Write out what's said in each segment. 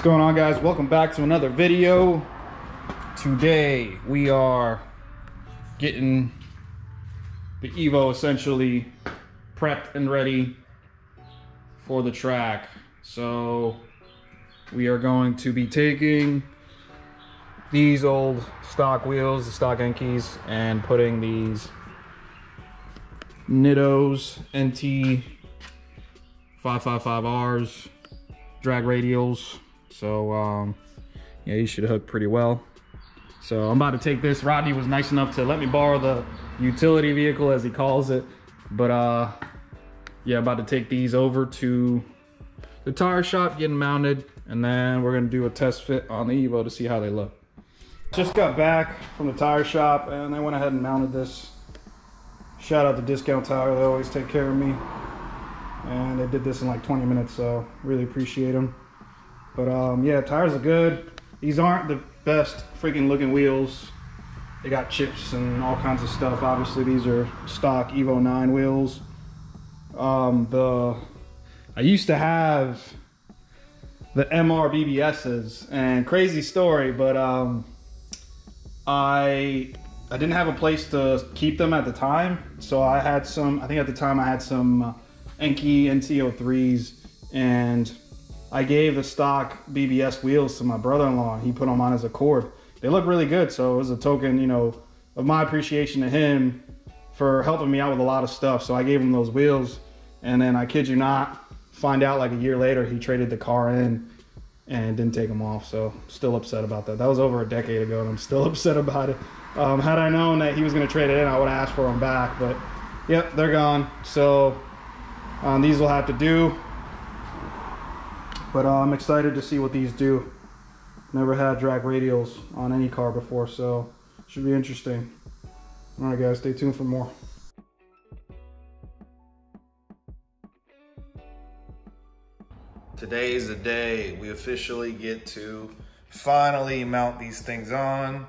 going on, guys? Welcome back to another video. Today we are getting the Evo essentially prepped and ready for the track. So we are going to be taking these old stock wheels, the stock Enkeys, and putting these Nittos NT 555Rs drag radials. So yeah, you should hook pretty well. So I'm about to take this. Rodney was nice enough to let me borrow the utility vehicle, as he calls it. But yeah, about to take these over to the tire shop, getting mounted, and then we're gonna do a test fit on the Evo to see how they look. Just got back from the tire shop and I went ahead and mounted this. Shout out to Discount Tire, they always take care of me. And they did this in like 20 minutes, so really appreciate them. But yeah, tires are good. These aren't the best freaking looking wheels. They got chips and all kinds of stuff. Obviously these are stock Evo 9 wheels. I used to have the MR BBSs, and crazy story, but I didn't have a place to keep them at the time. So I had some, I think at the time I had some Enkei NT03s, and I gave the stock BBS wheels to my brother-in-law. He put them on as a cord. They look really good, so it was a token, you know, of my appreciation to him for helping me out with a lot of stuff. So I gave him those wheels, and then I kid you not, find out like a year later he traded the car in and didn't take them off. So still upset about that. That was over a decade ago, and I'm still upset about it. Had I known that he was going to trade it in, I would have asked for them back. But yep, they're gone. So these will have to do. But I'm excited to see what these do. Never had drag radials on any car before, so should be interesting. All right, guys, stay tuned for more. Today is the day we officially get to finally mount these things on,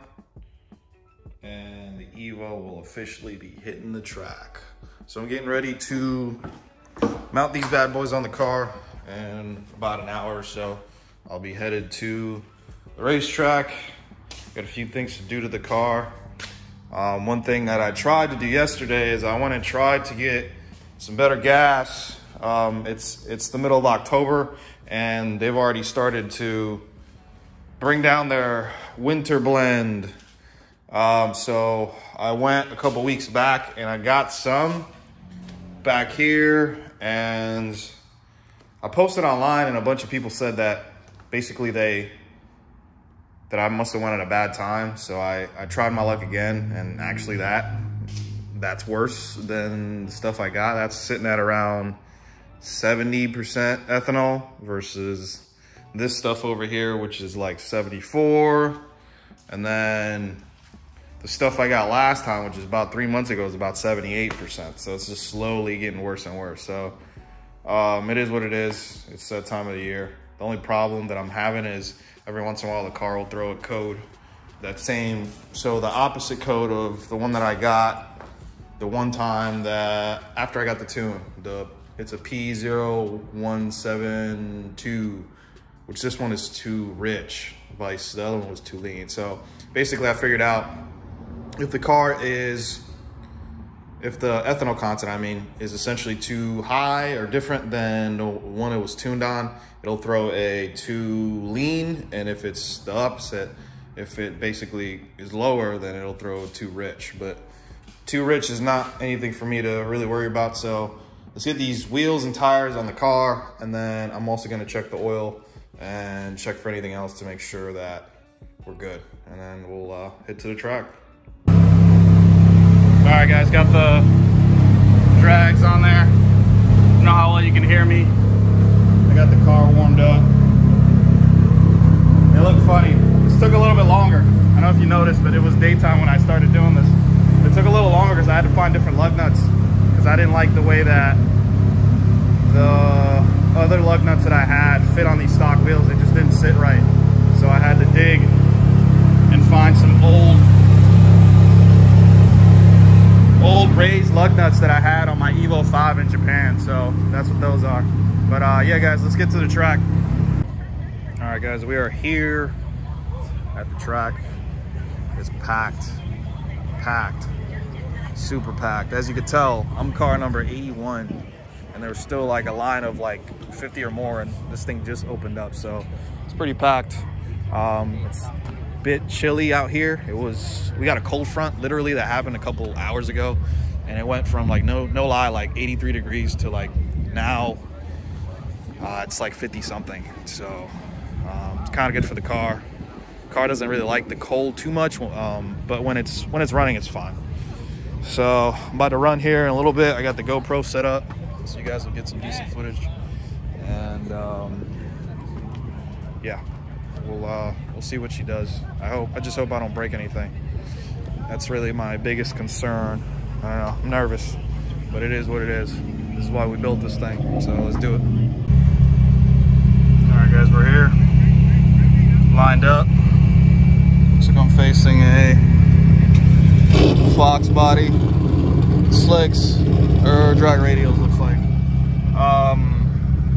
and the Evo will officially be hitting the track. So I'm getting ready to mount these bad boys on the car, and for about an hour or so I'll be headed to the racetrack. Got a few things to do to the car. One thing that I tried to do yesterday is I went and tried to get some better gas. It's the middle of October, and they've already started to bring down their winter blend. So I went a couple weeks back and I got some back here, and I posted online, and a bunch of people said that basically that I must have went at a bad time. So I tried my luck again, and actually that's worse than the stuff I got. That's sitting at around 70% ethanol versus this stuff over here, which is like 74. And then the stuff I got last time, which is about 3 months ago, is about 78%. So it's just slowly getting worse and worse. So it is what it is. It's that time of the year. The only problem that I'm having is every once in a while the car will throw a code that same, so the opposite code of the one that I got the one time that after I got the tune. It's a P0172, which this one is too rich. Vice, the other one was too lean. So basically I figured out if the ethanol content, I mean, is essentially too high or different than the one it was tuned on, it'll throw a too lean. And if it's the opposite, if it basically is lower, then it'll throw too rich. But too rich is not anything for me to really worry about. So let's get these wheels and tires on the car, and then I'm also gonna check the oil and check for anything else to make sure that we're good. And then we'll head to the track. All right, guys, got the drags on there. I don't know how well you can hear me. I got the car warmed up. They look funny. This took a little bit longer. I don't know if you noticed, but it was daytime when I started doing this. It took a little longer because I had to find different lug nuts, because I didn't like the way that the other lug nuts that I had fit on these stock wheels. They just didn't sit right. So I had to dig and find some old raised lug nuts that I had on my Evo 5 in Japan. So that's what those are. But yeah, guys, let's get to the track. All right, guys, we are here at the track. It's packed, super packed. As you can tell, I'm car number 81, and there's still like a line of like 50 or more, and this thing just opened up, so it's pretty packed. It's a bit chilly out here. We got a cold front literally that happened a couple hours ago, and it went from like no lie like 83 degrees to like now it's like 50 something. So it's kind of good for the car. Car doesn't really like the cold too much, but when it's running, it's fine. So I'm about to run here in a little bit. I got the GoPro set up, so you guys will get some decent footage. And yeah, we'll see what she does. I just hope I don't break anything. That's really my biggest concern. I don't know, I'm nervous, but it is what it is. This is why we built this thing, so let's do it. All right, guys, we're here, lined up. Looks like I'm facing a Fox body, slicks, or drag radials, looks like.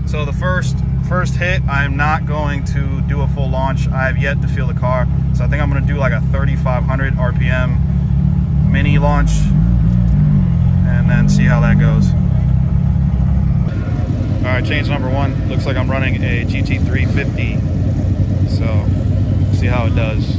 So the first hit, I'm not going to do a full launch. I have yet to feel the car, so I think I'm gonna do like a 3,500 RPM mini launch, and then see how that goes. All right, change number one. Looks like I'm running a GT350, so see how it does.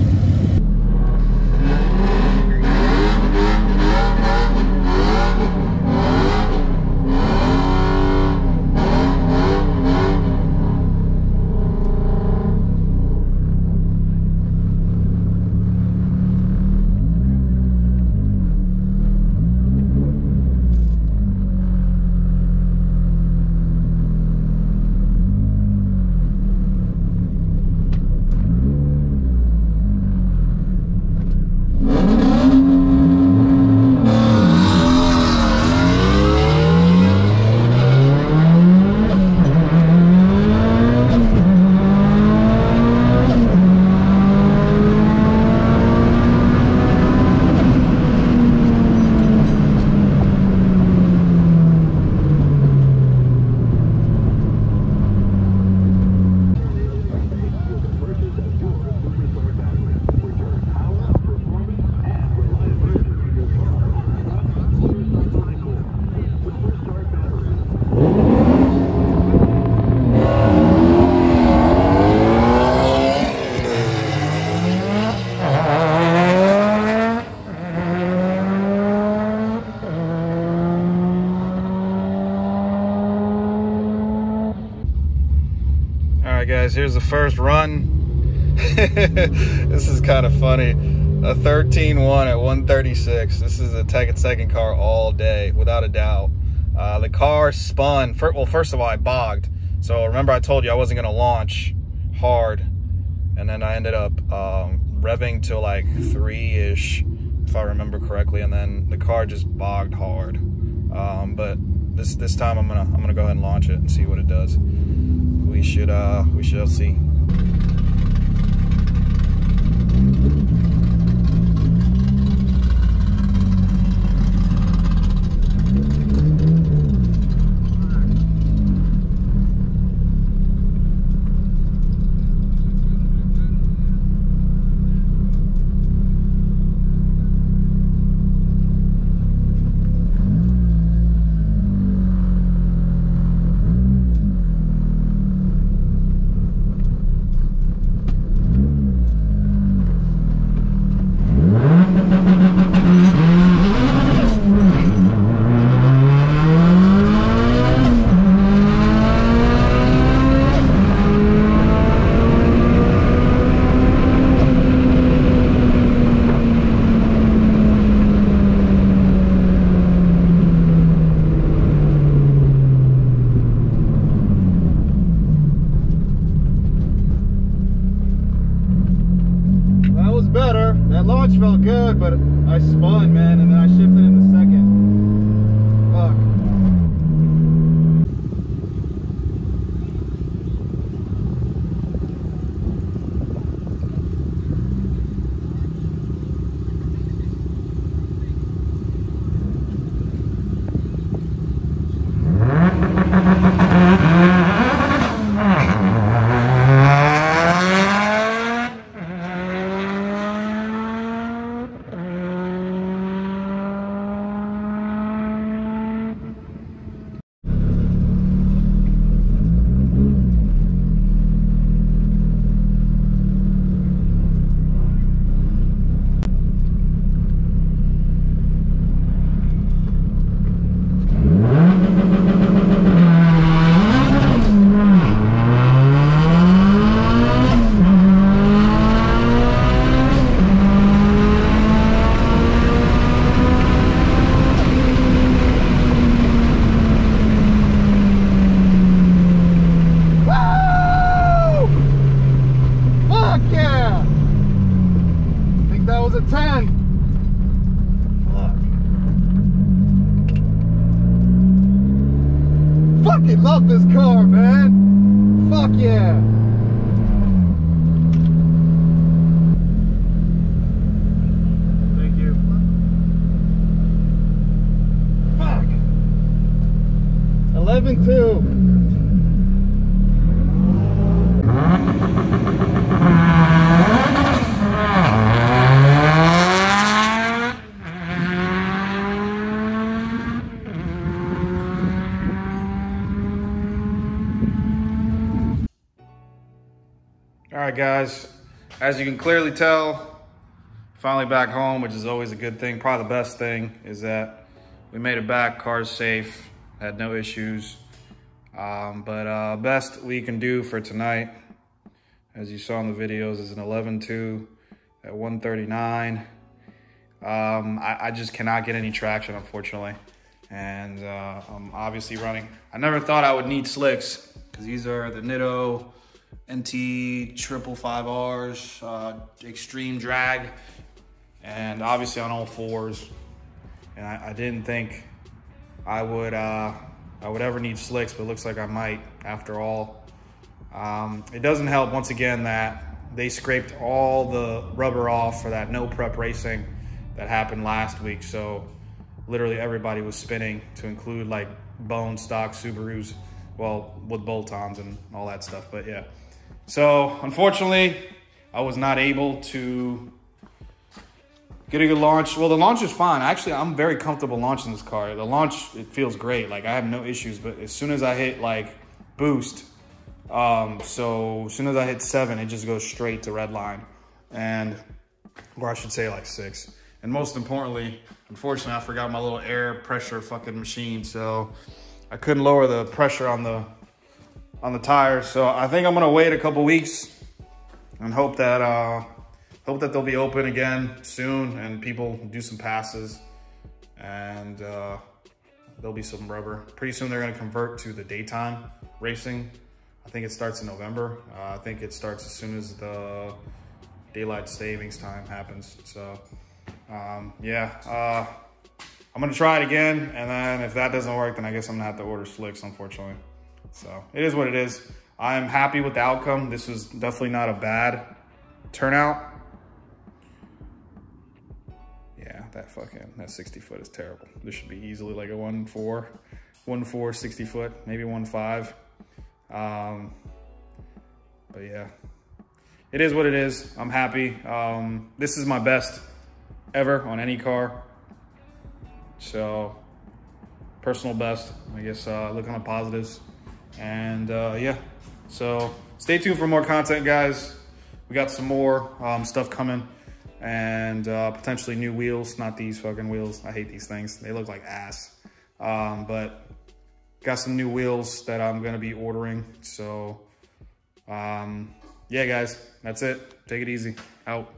Guys, here's the first run. This is kind of funny. A 13.1 at 136. This is a second car all day, without a doubt. The car spun. Well, first of all, I bogged. So remember I told you I wasn't going to launch hard. And then I ended up revving to like 3-ish, if I remember correctly. And then the car just bogged hard. But this time I'm gonna go ahead and launch it and see what it does. We shall see. Better. That launch felt good, but I spun, man, and then I shifted in the second. Fuck. fucking love this car, man. Fuck yeah. Thank you. Fuck. 11-2. All right, guys, as you can clearly tell, finally back home, which is always a good thing. Probably the best thing is that we made it back, car's safe, had no issues. Best we can do for tonight, as you saw in the videos, is an 11.2 at 139. I just cannot get any traction, unfortunately. And I'm obviously running. I never thought I would need slicks, because these are the Nitto NT 555Rs, extreme drag, and obviously on all fours. And I didn't think I would ever need slicks, but it looks like I might after all. It doesn't help, once again, that they scraped all the rubber off for that no prep racing that happened last week. So literally everybody was spinning, to include like bone stock Subarus, well, with bolt-ons and all that stuff, but yeah. So unfortunately, I was not able to get a good launch. Well, the launch is fine. Actually, I'm very comfortable launching this car. The launch, it feels great. Like, I have no issues, but as soon as I hit like boost, so as soon as I hit 7, it just goes straight to red line. Or I should say like 6. And most importantly, unfortunately, I forgot my little air pressure fucking machine. So I couldn't lower the pressure on the tires. So I think I'm gonna wait a couple weeks and hope that they'll be open again soon and people do some passes, and there'll be some rubber. Pretty soon they're gonna convert to the daytime racing. I think it starts in November. I think it starts as soon as the daylight savings time happens. So yeah, I'm gonna try it again, and then if that doesn't work, then I guess I'm gonna have to order slicks, unfortunately. So it is what it is. I'm happy with the outcome. This was definitely not a bad turnout. Yeah, that 60 foot is terrible. This should be easily like a 1.4, 60 foot, maybe 1.5. But yeah, it is what it is. I'm happy. This is my best ever on any car. So personal best, I guess, look on the positives. And yeah, so stay tuned for more content, guys. We got some more stuff coming, and potentially new wheels. Not these fucking wheels. I hate these things. They look like ass. But got some new wheels that I'm gonna be ordering. So yeah, guys, that's it. Take it easy. Out.